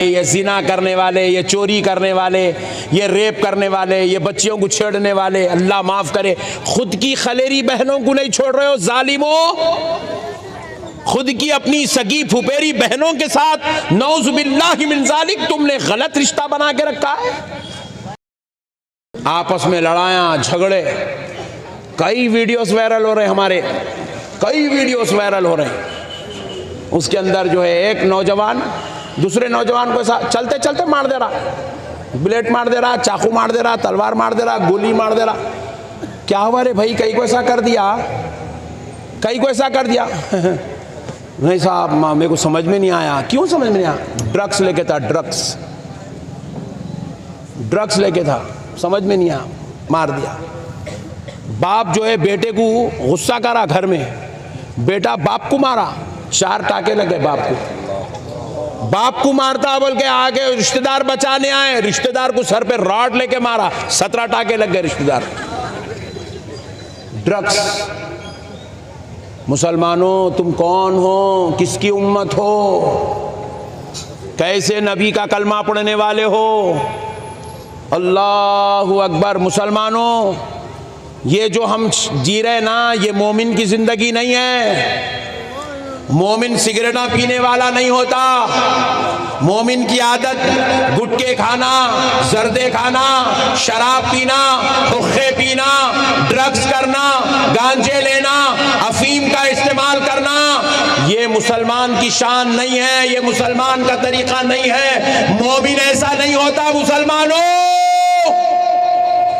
ये जिना करने वाले, ये चोरी करने वाले, ये रेप करने वाले, ये बच्चियों को छेड़ने वाले, अल्लाह माफ करे, खुद की खलेरी बहनों को नहीं छोड़ रहे हो जालिमों। खुद की अपनी सगी फुपेरी बहनों के साथ नौजुबिल्लाहि मिन ज़ालिक तुमने गलत रिश्ता बना के रखा है। आपस में लड़ाइयाँ झगड़े, कई वीडियोस वायरल हो रहे हैं हमारे, कई वीडियोस वायरल हो रहे हैं। उसके अंदर जो है एक नौजवान दूसरे नौजवान को चलते चलते मार दे रहा, बुलेट मार दे रहा, चाकू मार दे रहा, तलवार मार दे रहा, गोली मार दे रहा। क्या हुआ रे भाई, कई को ऐसा कर दिया, कई को ऐसा कर दिया। नहीं साहब मेरे को समझ में नहीं आया। क्यों समझ में नहीं आया? ड्रग्स लेके था, ड्रग्स लेके था, समझ में नहीं आया, मार दिया। बाप जो है बेटे को गुस्सा करा, घर में बेटा बाप को मारा, 4 टाके लगे बाप को। बाप को मारता बोल के आगे रिश्तेदार बचाने आए, रिश्तेदार को सर पे रॉड लेके मारा, 17 टाके लग गए रिश्तेदार। ड्रग्स। मुसलमानों तुम कौन हो, किसकी उम्मत हो, कैसे नबी का कलमा पढ़ने वाले हो? अल्लाहु अकबर। मुसलमानों ये जो हम जी रहे ना, ये मोमिन की जिंदगी नहीं है। मोमिन सिगरेटा पीने वाला नहीं होता। मोमिन की आदत गुटखे खाना, जर्दे खाना, शराब पीना, हुक्के पीना, ड्रग्स करना, गांजे लेना, अफीम का इस्तेमाल करना, ये मुसलमान की शान नहीं है, ये मुसलमान का तरीका नहीं है। मोमिन ऐसा नहीं होता मुसलमानों,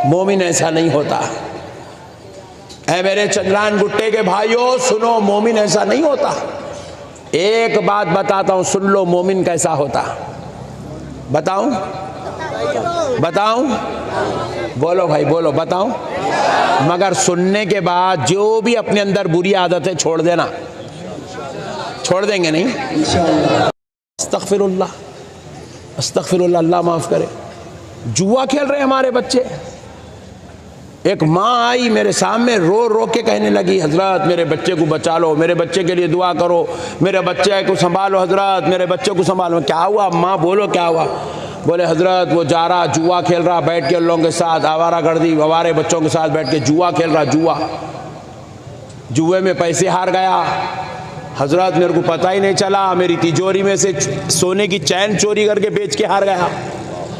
मोमिन ऐसा नहीं होता। ऐ मेरे चंद्रान गुट्टे के भाइयों सुनो, मोमिन ऐसा नहीं होता। एक बात बताता हूं, सुन लो मोमिन कैसा होता। बताऊं? बताऊं? बोलो भाई बोलो, बताऊं? मगर सुनने के बाद जो भी अपने अंदर बुरी आदतें छोड़ देना, छोड़ देंगे नहीं? अस्तगफिरुल्लाह, अस्तगफिरुल्लाह, अल्लाह माफ करे। जुआ खेल रहे हमारे बच्चे। एक माँ आई मेरे सामने, रो रो के कहने लगी, हजरत मेरे बच्चे को बचा लो, मेरे बच्चे के लिए दुआ करो, मेरे बच्चे को संभालो हजरत, मेरे बच्चे को संभालो। क्या हुआ माँ, बोलो क्या हुआ? बोले हजरत वो जा रहा, जुआ खेल रहा, बैठ के लोगों के साथ, आवारागर्दी आवारे बच्चों के साथ बैठ के जुआ खेल रहा, जुए में पैसे हार गया। हजरत मेरे को पता ही नहीं चला, मेरी तिजोरी में से सोने की चैन चोरी करके बेच के हार गया।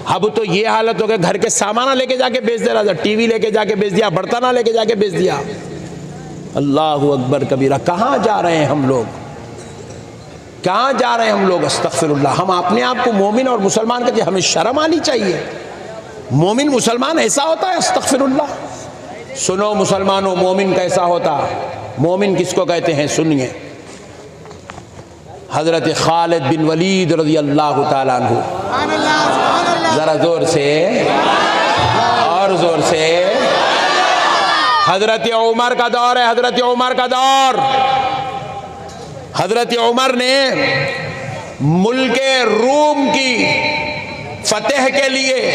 अब तो ये हालत हो गई, घर के सामान लेके जाके बेच दे रहा था, टीवी लेके जाके बेच दिया, बर्तन लेके जाके बेच दिया। अल्लाहु अकबर कबीरा। कहाँ जा रहे हैं हम लोग, कहाँ जा रहे हैं हम लोग? अस्तगफिरुल्लाह। हम अपने आप को मोमिन और मुसलमान कहते हैं, हमें शर्म आनी चाहिए। मोमिन मुसलमान ऐसा होता है? अस्तगफिरुल्लाह। सुनो मुसलमानों, मोमिन कैसा होता? मोमिन किसको कहते हैं सुनिए। हजरत खालिद बिन वलीद रज़ी अल्लाह तआला अन्हु, जरा जोर से और जोर से। हजरत उमर का दौर है, हजरत उमर का दौर। हजरत उमर ने मुल्के रूम की फतेह के लिए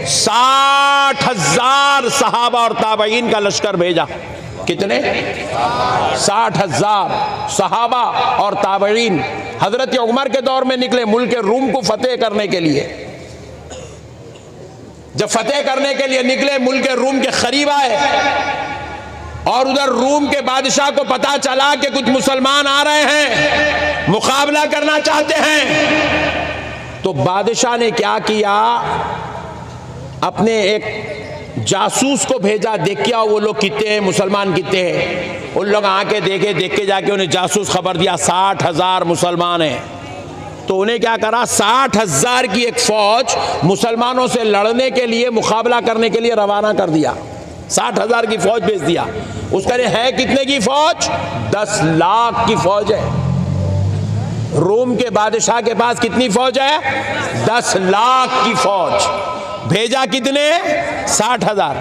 60,000 सहाबा और ताबईन का लश्कर भेजा। कितने? 60,000 सहाबा और ताबईन हजरत उमर के दौर में निकले मुल्के रूम को फतेह करने के लिए। जब फतेह करने के लिए निकले, मुल्के रूम के करीब आए और उधर रूम के बादशाह को पता चला कि कुछ मुसलमान आ रहे हैं, मुकाबला करना चाहते हैं। तो बादशाह ने क्या किया, अपने एक जासूस को भेजा, देख के आओ वो लोग कितने हैं, मुसलमान कितने हैं। उन लोग आके देखे, देख के जाके उन्हें जासूस खबर दिया 60,000 मुसलमान हैं। तो उन्हें क्या करा, 60,000 की एक फौज मुसलमानों से लड़ने के लिए, मुकाबला करने के लिए रवाना कर दिया। 60,000 की फौज भेज दिया। उसका है कितने की फौज? 10 लाख की फौज है। रोम के बादशाह के पास कितनी फौज है? 10 लाख की फौज। भेजा कितने? 60,000।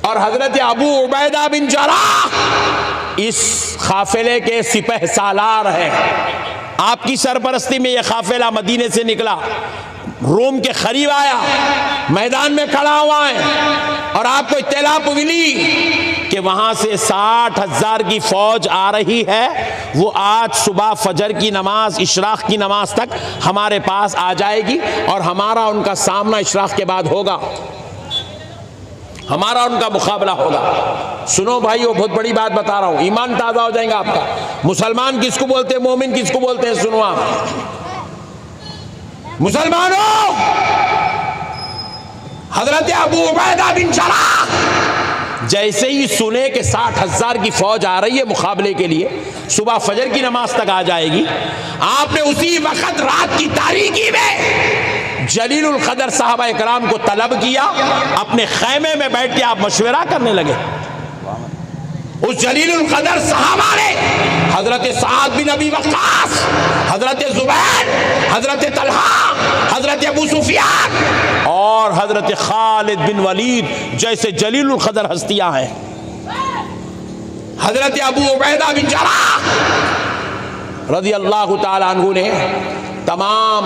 और हजरत अबू उबैदा बिन जर्राह इस काफिले के सिपह सालार हैं। आपकी सरपरस्ती में यह काफिला मदीने से निकला, रोम के करीब आया, मैदान में खड़ा हुआ है और आपको इत्तला मिली कि वहाँ से 60,000 की फ़ौज आ रही है, वो आज सुबह फजर की नमाज, इशराक़ की नमाज तक हमारे पास आ जाएगी और हमारा उनका सामना इशराक़ के बाद होगा, हमारा उनका मुकाबला होगा। सुनो भाई, वो बहुत बड़ी बात बता रहा हूँ, ईमान ताज़ा हो जाएगा आपका। मुसलमान किसको बोलते हैं, मोमिन किसको बोलते हैं? सुनो आप मुसलमानों, हजरत अबू उबैदा बिन जर्राह जैसे ही सुने कि 60,000 की फौज आ रही है मुकाबले के लिए, सुबह फजर की नमाज तक आ जाएगी, आपने उसी वक्त रात की तारीकी में जलीलुल कदर साहबा इकराम को तलब किया, अपने खैमे में बैठ के आप मशवरा करने लगे। उस जलीलुल कदर साहबा ने हजरत साद बिन अबी वक्कास, हजरत जुबैर, हजरत तलहा, हजरत अबू सुफियान और हजरत खालिद बिन वलीद जैसे जलीलुल कदर हस्तियां हैं, हजरत अबू उबैदा बिन जर्राह रज़ी अल्लाह ताला अन्हु ने तमाम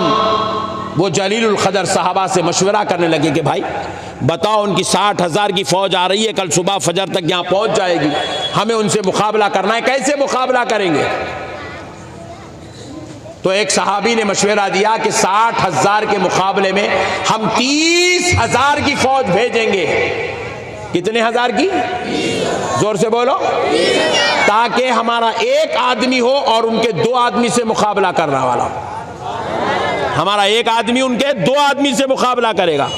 वो जलीलुल कदर साहबा से मशवरा करने लगे कि भाई बताओ, उनकी 60,000 की फौज आ रही है, कल सुबह फजर तक यहाँ पहुँच जाएगी, हमें उनसे मुकाबला करना है, कैसे मुकाबला करेंगे? तो एक सहाबी ने मशवरा दिया कि 60,000 के मुकाबले में हम 30,000 की फौज भेजेंगे। कितने हजार की? जोर से बोलो। ताकि हमारा एक आदमी हो और उनके 2 आदमी से मुकाबला करने वाला, हमारा एक आदमी उनके 2 आदमी से मुकाबला करेगा।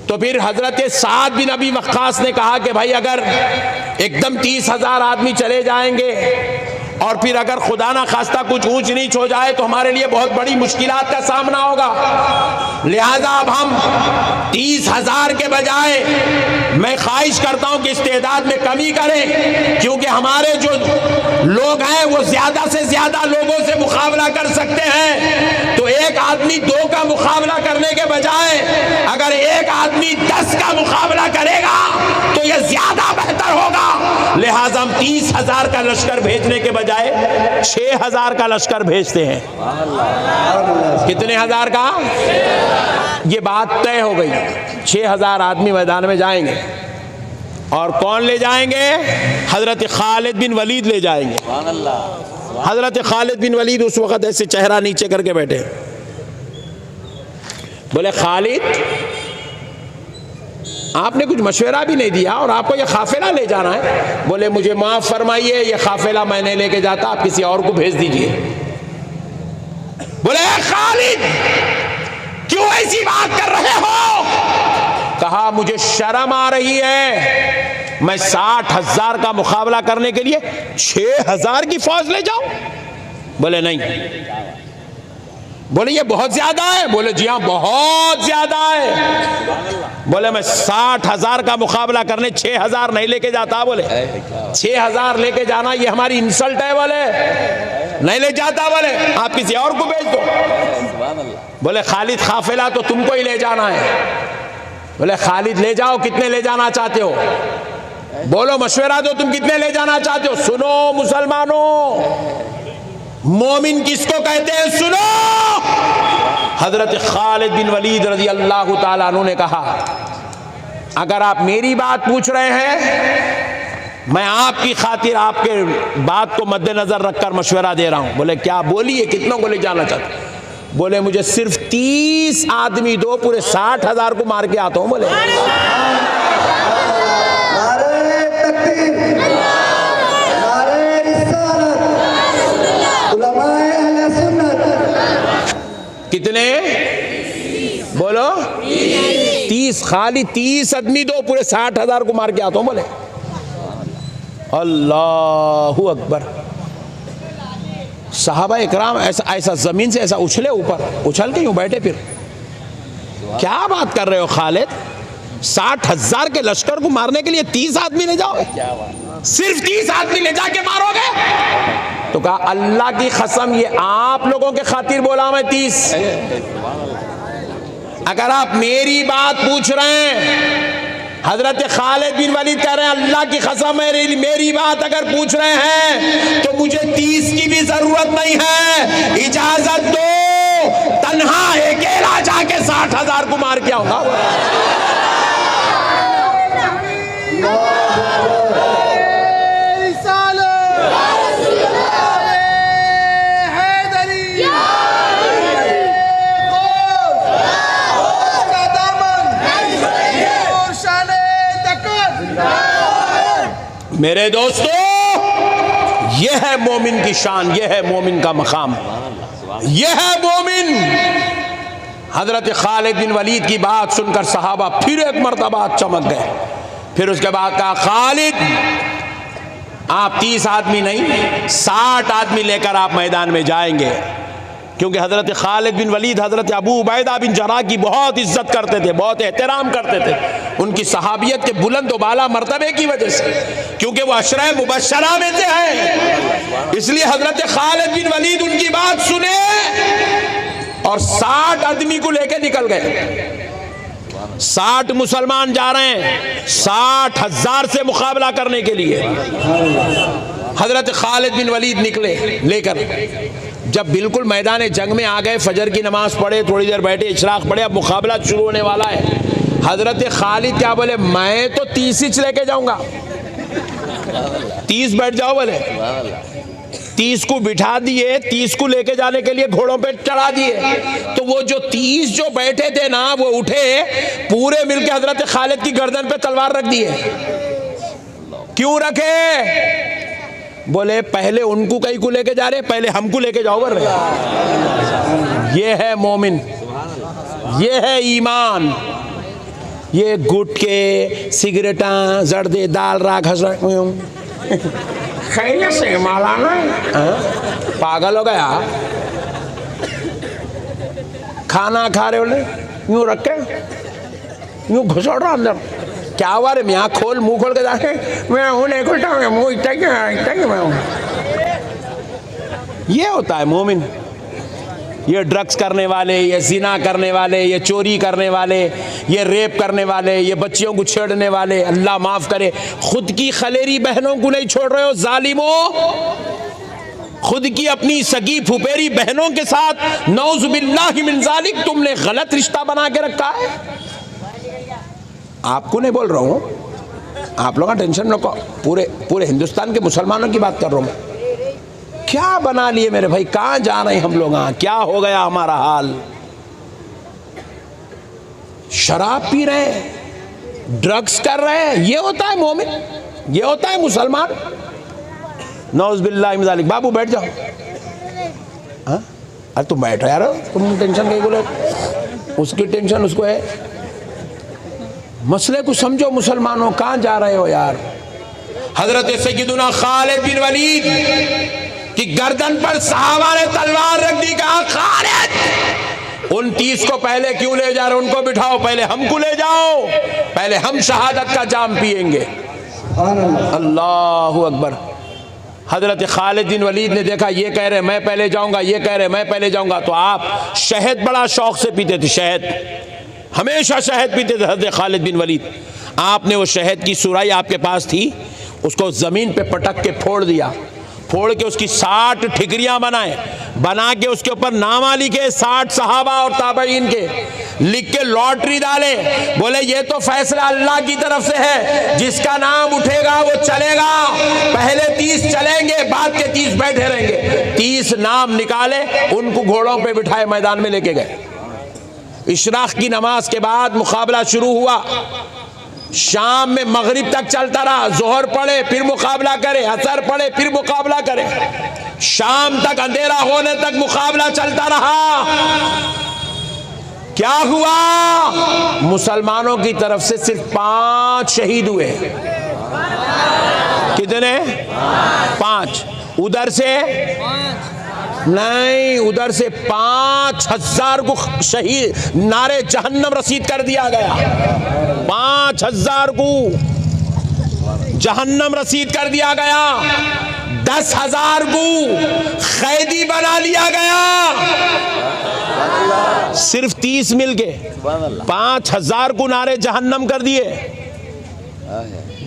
तो फिर हजरत साद बिन अबी वक्कास ने कहा कि भाई अगर एकदम 30,000 आदमी चले जाएंगे और फिर अगर खुदा ना खास्ता कुछ ऊंच नीच हो जाए तो हमारे लिए बहुत बड़ी मुश्किलात का सामना होगा, लिहाजा अब हम 30,000 के बजाय मैं ख्वाहिश करता हूं कि इस्तेदाद में कमी करें, क्योंकि हमारे जो लोग हैं वो ज्यादा से ज्यादा लोगों से मुकाबला कर सकते हैं। तो एक आदमी 2 का मुकाबला करने के बजाय अगर एक आदमी 10 का मुकाबला करेगा तो यह ज्यादा बेहतर होगा। लिहाजा हम 30,000 का लश्कर भेजने के बजाय 6,000 का लश्कर भेजते हैं। कितने हजार का? ये बात तय हो गई, 6,000 आदमी मैदान में जाएंगे। और कौन ले जाएंगे? हजरत खालिद बिन वलीद ले जाएंगे। हजरत खालिद बिन वलीद उस वक्त ऐसे चेहरा नीचे करके बैठे, बोले खालिद आपने कुछ मशवरा भी नहीं दिया और आपको ये काफिला ले जाना है। बोले मुझे माफ फरमाइए, ये काफिला मैं नहीं लेके जाता, आप किसी और को भेज दीजिए। बोले खालिद क्यों ऐसी बात कर रहे हो? कहा मुझे शर्म आ रही है, मैं 60,000 का मुकाबला करने के लिए 6,000 की फौज ले जाऊं? बोले नहीं। बोले ये बहुत ज्यादा है? बोले जी हाँ बहुत ज्यादा है। बोले मैं 60,000 का मुकाबला करने 6,000 नहीं लेके जाता। बोले 6,000 लेके जाना ये हमारी इंसल्ट है। बोले नहीं ले जाता, बोले आप किसी और को भेज दो। बोले खालिद काफिला तो तुमको ही ले जाना है। बोले खालिद ले जाओ, कितने ले जाना चाहते हो? बोलो मशवरा दो, तुम कितने ले जाना चाहते हो? सुनो मुसलमानों, मोमिन किसको कहते हैं? सुनो। हजरत खालिद बिन वलीद रज़ी अल्लाह ताला अन्हु ने कहा अगर आप मेरी बात पूछ रहे हैं, मैं आपकी खातिर आपके बात को मद्देनजर रखकर मशवरा दे रहा हूं। बोले क्या? बोलिए कितनों को ले जाना चाहते? बोले मुझे सिर्फ 30 आदमी दो, पूरे 60,000 को मार के आता हूं। बोले कितने? बोलो 30, खाली 30 आदमी दो, पूरे 60,000 को मार के आता हूं। बोले अल्लाहु अकबर। सहाबा इकराम ऐसा जमीन से ऐसा उछले, ऊपर उछल के यूं बैठे। फिर क्या बात कर रहे हो खालिद? 60,000 के लश्कर को मारने के लिए 30 आदमी ले जाओ? सिर्फ 30 आदमी ले जाके मारोगे? तो कहा अल्लाह की कसम ये आप लोगों के खातिर बोला मैं 30। अगर आप मेरी बात पूछ रहे हैं, हजरत खालिद बिन वलीद कह रहे हैं अल्लाह की कसम मेरी बात अगर पूछ रहे हैं तो मुझे 30 की भी जरूरत नहीं है, इजाजत दो, तन्हा अकेला जाके 60,000 को मार के आऊंगा। मेरे दोस्तों, यह है मोमिन की शान, यह है मोमिन का मकाम, यह है मोमिन। हजरत खालिद बिन वलीद की बात सुनकर सहाबा फिर एक मर्तबा चमक गए। फिर उसके बाद कहा, खालिद आप 30 आदमी नहीं 60 आदमी लेकर आप मैदान में जाएंगे, क्योंकि हजरत खालिद बिन वलीद हजरत अबू उबैदा बिन जर्राह की बहुत इज्जत करते थे, बहुत एहतराम करते थे, उनकी सहाबियत के बुलंद बाला मर्तबे की वजह से, क्योंकि वो अशरा मुबशरा में से हैं। इसलिए हजरत खालिद बिन वलीद उनकी बात सुने और 60 आदमी को लेकर निकल गए। 60 मुसलमान जा रहे हैं 60,000 से मुकाबला करने के लिए। हजरत खालिद बिन वलीद निकले लेकर, जब बिल्कुल मैदान जंग में आ गए, फजर की नमाज पढ़े, थोड़ी देर बैठे, इशराक पढ़े, अब मुकाबला शुरू होने वाला है। हजरत खालिद क्या बोले, मैं तो 30 ही लेके जाऊंगा, 30 बैठ जाओ बोले। 30 को बिठा दिए, 30 को लेके जाने के लिए घोड़ों पे चढ़ा दिए। तो वो जो 30 जो बैठे थे ना, वो उठे, पूरे मिलके हजरत खालिद की गर्दन पे तलवार रख दिए। क्यों रखे? बोले पहले उनको कहीं को लेके जा रहे, पहले हमको लेके जाओ बोल रहे। ये है मोमिन, ये है ईमान। ये गुटके, सिगरेटा, जर्दे, दाल, राख, खैरियत से मौलाना पागल हो गया। खाना खा रहे बोले यूं रख के यूं घुसड़ रहा अंदर। क्या हुआ रे, यहाँ खोल, मुंह खोल के जाके मैं हूँ नहीं खुलता हूँ, मुँह इतना ही मैं हूँ। ये होता है मोमिन। ये ड्रग्स करने वाले, ये जिना करने वाले, ये चोरी करने वाले, ये रेप करने वाले, ये बच्चियों को छेड़ने वाले, अल्लाह माफ करे, खुद की खलेरी बहनों को नहीं छोड़ रहे हो जालिमों। खुद की अपनी सगी फुपेरी बहनों के साथ नौजुबिल्लाहि मिन ज़ालिक तुमने गलत रिश्ता बना के रखा है। आपको नहीं बोल रहा हूँ, आप लोगों का टेंशन नको, पूरे हिंदुस्तान के मुसलमानों की बात कर रहा हूँ। क्या बना लिए मेरे भाई, कहाँ जा रहे हैं हम लोग, क्या हो गया हमारा हाल। शराब पी रहे हैं, ड्रग्स कर रहे हैं, ये होता है मोमिन, ये होता है मुसलमान। नौज़ बिल्लाहि मिन ज़ालिक। बाबू बैठ जाओ। हाँ अरे तुम बैठो यार, तुम टेंशन कहीं बोले, उसकी टेंशन उसको है। मसले को समझो मुसलमानों, कहाँ जा रहे हो यार। हजरत सय्यदुना खालिद बिन वलीद कि गर्दन पर सहाबा ने तलवार रख दी, कहा खालिद उन 30 को पहले क्यों ले जा रहे, उनको बिठाओ, पहले हमको ले जाओ, पहले हम शहादत का जाम पिएंगे। अल्लाहु अकबर। हजरत खालिद बिन वलीद ने देखा, ये कह रहे मैं पहले जाऊंगा, ये कह रहे मैं पहले जाऊंगा। तो आप शहद बड़ा शौक से पीते थे, शहद हमेशा शहद पीते थे हजरत खालिद बिन वलीद। आपने वो शहद की सुराई आपके पास थी, उसको जमीन पे पटक के फोड़ दिया, फोड़ के उसकी 60 ठिकरियां बनाए, बना के उसके ऊपर नामा लिखे 60 सहाबा और ताबईन के, लिख के लॉटरी डाले। बोले ये तो फैसला अल्लाह की तरफ से है, जिसका नाम उठेगा वो चलेगा, पहले 30 चलेंगे, बाद के 30 बैठे रहेंगे। 30 नाम निकाले, उनको घोड़ों पे बिठाए, मैदान में लेके गए। इशराक की नमाज के बाद मुकाबला शुरू हुआ। शाम में मगरिब तक चलता रहा, जोहर पढ़े फिर मुकाबला करे, असर पढ़े फिर मुकाबला करे, शाम तक अंधेरा होने तक मुकाबला चलता रहा। क्या हुआ, मुसलमानों की तरफ से सिर्फ 5 शहीद हुए। कितने? 5। उधर से नहीं, उधर से 5,000 को शहीद, नारे जहन्नम रसीद कर दिया गया। 5,000 को जहन्नम रसीद कर दिया गया। 10,000 को कैदी बना लिया गया। सिर्फ 30 मिलके 5,000 को नारे जहन्नम कर दिए,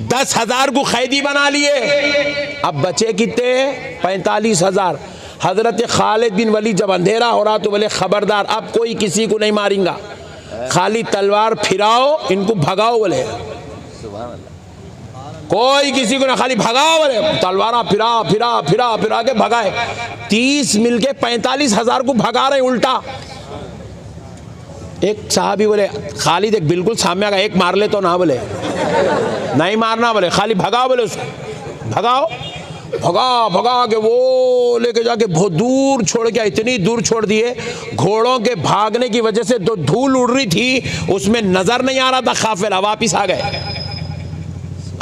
10,000 को कैदी बना लिए। अब बचे कितने? 45,000। हजरत खालिद बिन वलीद जब अंधेरा हो रहा तो बोले खबरदार, अब कोई किसी को नहीं मारेगा, खाली तलवार फिराओ, इनको भगाओ। बोले कोई किसी को ना, खाली भगाओ। बोले तलवार फिरा फिरा फिरा फिरा के भगाए। 30 मिलके 45,000 को भगा रहे उल्टा। एक साहबी बोले खालिद एक बिल्कुल सामने का, एक मार ले तो ना। बोले नहीं मारना, बोले खाली भगाओ। बोले उसको भगाओ। भगा भगा के वो लेके जाके बहुत दूर छोड़ के, इतनी दूर छोड़ दिए, घोड़ों के भागने की वजह से जो धूल उड़ रही थी उसमें नजर नहीं आ रहा था काफिला, वापिस आ गए।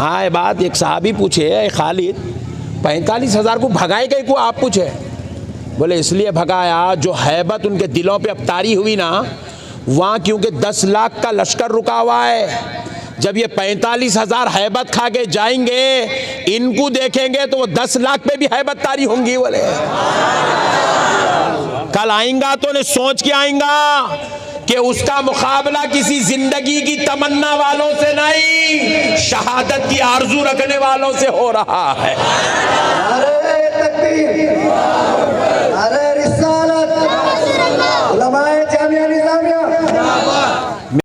आए बात, एक साहबी पूछे, खालिद 45,000 को भगाए गए को? आप पूछे। बोले इसलिए भगाया, जो हैबत उनके दिलों पे अब तारी हुई ना, वहाँ क्योंकि 10 लाख का लश्कर रुका हुआ है। जब ये 45,000 हैबत खा के जाएंगे, इनको देखेंगे तो वो 10 लाख पे भी हैबत तारी होंगी। बोले कल आएगा तो उन्हें सोच के आएगा कि उसका मुकाबला किसी जिंदगी की तमन्ना वालों से नहीं, शहादत की आरजू रखने वालों से हो रहा है। अरे तकबीर, अरे रिसालत, उलमाए जामिया निज़ामिया।